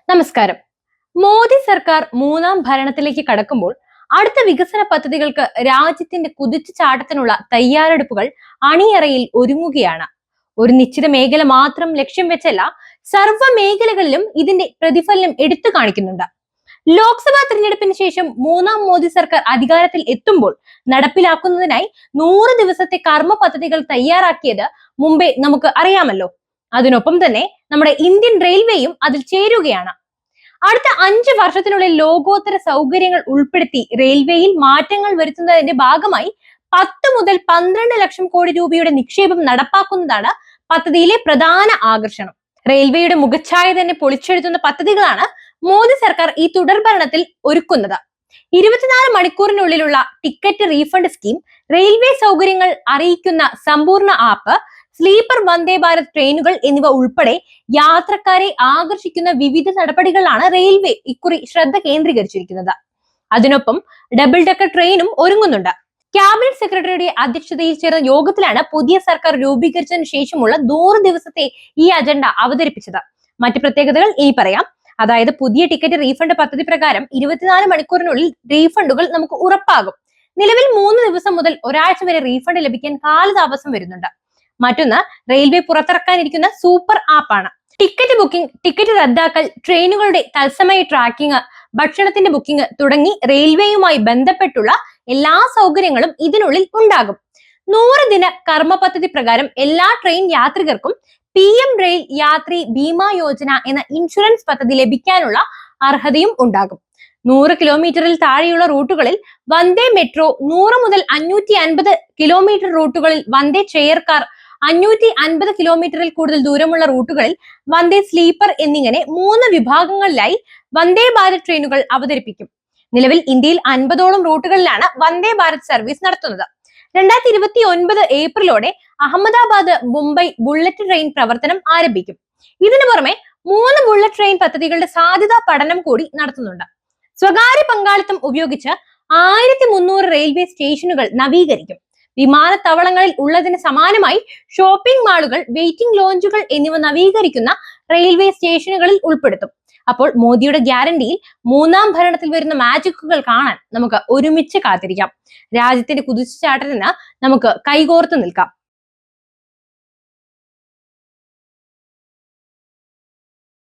നമസ്കാരം. മോദി സർക്കാർ മൂന്നാം ഭരണത്തിലേക്ക് കടക്കുമ്പോൾ അടുത്ത വികസന പദ്ധതികൾക്ക് രാജ്യത്തിന്റെ കുതിച്ചുചാട്ടത്തിനുള്ള തയ്യാറെടുപ്പുകൾ അണിയറയിൽ ഒരുങ്ങുകയാണ്. ഒരു നിശ്ചിത മേഖല മാത്രം ലക്ഷ്യം വെച്ചല്ല, സർവ്വ മേഖലകളിലും ഇതിന്റെ പ്രതിഫലനം എടുത്തു കാണിക്കുന്നുണ്ട്. ലോക്സഭാ തിരഞ്ഞെടുപ്പിന് ശേഷം മൂന്നാം മോദി സർക്കാർ അധികാരത്തിൽ എത്തുമ്പോൾ നടപ്പിലാക്കുന്നതിനായി 100 ദിവസത്തെ കർമ്മ പദ്ധതികൾ തയ്യാറാക്കിയത് മുമ്പേ നമുക്ക് അറിയാമല്ലോ. അതിനൊപ്പം തന്നെ നമ്മുടെ ഇന്ത്യൻ റെയിൽവേയും അതിൽ ചേരുകയാണ്. അടുത്ത 5 വർഷത്തിനുള്ളിൽ ലോകോത്തര സൗകര്യങ്ങൾ ഉൾപ്പെടുത്തി റെയിൽവേയിൽ മാറ്റങ്ങൾ വരുത്തുന്നതിന്റെ ഭാഗമായി 10 മുതൽ 12 ലക്ഷം കോടി രൂപയുടെ നിക്ഷേപം നടപ്പാക്കുന്നതാണ് പദ്ധതിയിലെ പ്രധാന ആകർഷണം. റെയിൽവേയുടെ മുഖച്ഛായ തന്നെ പൊളിച്ചെഴുതുന്ന പദ്ധതികളാണ് മോദി സർക്കാർ ഈ തുടർഭരണത്തിൽ ഒരുക്കുന്നത്. 24 മണിക്കൂറിനുള്ളിലുള്ള ടിക്കറ്റ് റീഫണ്ട് സ്കീം, റെയിൽവേ സൗകര്യങ്ങൾ അറിയിക്കുന്ന സമ്പൂർണ്ണ ആപ്പ്, സ്ലീപ്പർ വന്ദേ ഭാരത് ട്രെയിനുകൾ എന്നിവ ഉൾപ്പെടെ യാത്രക്കാരെ ആകർഷിക്കുന്ന വിവിധ നടപടികളാണ് റെയിൽവേ ഇക്കുറി ശ്രദ്ധ കേന്ദ്രീകരിച്ചിരിക്കുന്നത്. അതിനൊപ്പം ഡബിൾ ഡെക്കർ ട്രെയിനും ഒരുങ്ങുന്നുണ്ട്. ക്യാബിനറ്റ് സെക്രട്ടറിയുടെ അധ്യക്ഷതയിൽ ചേർന്ന യോഗത്തിലാണ് പുതിയ സർക്കാർ രൂപീകരിച്ചതിനു ശേഷമുള്ള 100 ദിവസത്തെ ഈ അജണ്ട അവതരിപ്പിച്ചത്. മറ്റ് പ്രത്യേകതകൾ ഇനി പറയാം. അതായത്, പുതിയ ടിക്കറ്റ് റീഫണ്ട് പദ്ധതി പ്രകാരം 24 മണിക്കൂറിനുള്ളിൽ റീഫണ്ടുകൾ നമുക്ക് ഉറപ്പാകും. നിലവിൽ 3 ദിവസം മുതൽ ഒരാഴ്ച വരെ റീഫണ്ട് ലഭിക്കാൻ കാലതാമസം വരുന്നുണ്ട്. മറ്റൊന്ന്, റെയിൽവേ പുറത്തിറക്കാനിരിക്കുന്ന സൂപ്പർ ആപ്പാണ്. ടിക്കറ്റ് ബുക്കിംഗ്, ടിക്കറ്റ് റദ്ദാക്കൽ, ട്രെയിനുകളുടെ തത്സമയ ട്രാക്കിംഗ്, ഭക്ഷണത്തിന്റെ ബുക്കിംഗ് തുടങ്ങി റെയിൽവേയുമായി ബന്ധപ്പെട്ടുള്ള എല്ലാ സൗകര്യങ്ങളും ഇതിനുള്ളിൽ ഉണ്ടാകും. 100 ദിന കർമ്മ പദ്ധതി പ്രകാരം എല്ലാ ട്രെയിൻ യാത്രികർക്കും PM റെയിൽ യാത്രി ബീമാ യോജന എന്ന ഇൻഷുറൻസ് പദ്ധതി ലഭിക്കാനുള്ള അർഹതയും ഉണ്ടാകും. 100 കിലോമീറ്ററിൽ താഴെയുള്ള റൂട്ടുകളിൽ വന്ദേ മെട്രോ, 100 മുതൽ 550 കിലോമീറ്റർ റൂട്ടുകളിൽ വന്ദേ ചെയർ കാർ, 550 കിലോമീറ്ററിൽ കൂടുതൽ ദൂരമുള്ള റൂട്ടുകളിൽ വന്ദേ സ്ലീപ്പർ എന്നിങ്ങനെ 3 വിഭാഗങ്ങളിലായി വന്ദേ ഭാരത് ട്രെയിനുകൾ അവതരിപ്പിക്കും. നിലവിൽ ഇന്ത്യയിൽ 50ഓളം റൂട്ടുകളിലാണ് വന്ദേ ഭാരത് സർവീസ് നടത്തുന്നത്. 2029 ഏപ്രിലോടെ അഹമ്മദാബാദ് മുംബൈ ബുള്ളറ്റ് ട്രെയിൻ പ്രവർത്തനം ആരംഭിക്കും. ഇതിനു പുറമെ 3 ബുള്ളറ്റ് ട്രെയിൻ പദ്ധതികളുടെ സാധ്യതാ പഠനം കൂടി നടത്തുന്നുണ്ട്. സ്വകാര്യ പങ്കാളിത്തം ഉപയോഗിച്ച് 1300 റെയിൽവേ സ്റ്റേഷനുകൾ നവീകരിക്കും. വിമാനത്താവളങ്ങളിൽ ഉള്ളതിന് സമാനമായി ഷോപ്പിംഗ് മാളുകൾ, വെയിറ്റിംഗ് ലോഞ്ചുകൾ എന്നിവ നവീകരിക്കുന്ന റെയിൽവേ സ്റ്റേഷനുകളിൽ ഉൾപ്പെടുത്തും. അപ്പോൾ മോദിയുടെ ഗ്യാരണ്ടിയിൽ മൂന്നാം ഭരണത്തിൽ വരുന്ന മാജിക്കുകൾ കാണാൻ നമുക്ക് ഒരുമിച്ച് കാത്തിരിക്കാം. രാജ്യത്തിന്റെ കുതിച്ചുചാട്ടത്തിന് നമുക്ക് കൈകോർത്ത് നിൽക്കാം.